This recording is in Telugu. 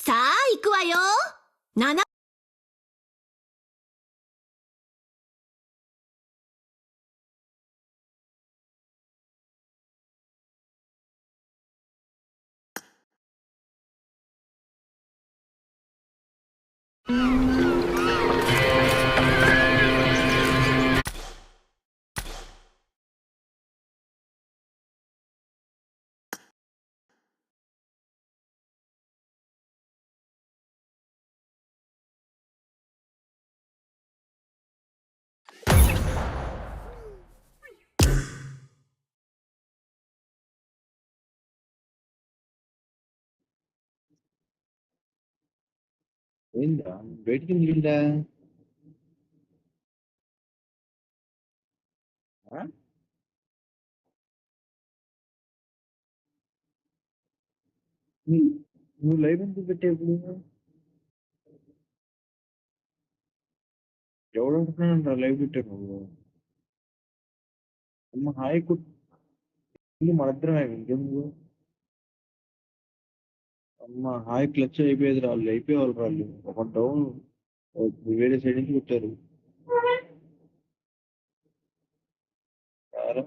さあ行くわよ。7ఏందా బయటికి వెళ్ళిందా? ఆ? నువ్వు నువ్వు లైవ్ ఎందుకు పెట్టేప్పుడు? ఎవడు అంటున్నాడంట లైవ్ పెట్టావు నువ్వు? అమ్మ హాయ్ కుట్టి మనిద్దరమే ఇంకేం నువ్వు? అమ్మ హాయ్ క్లచ్ అయిపోయేది రాళ్ళు అయిపోయేవాళ్ళు రాళ్ళు ఒక డౌన్ వేరే సైడ్ నుంచి కొట్టారు. రారా?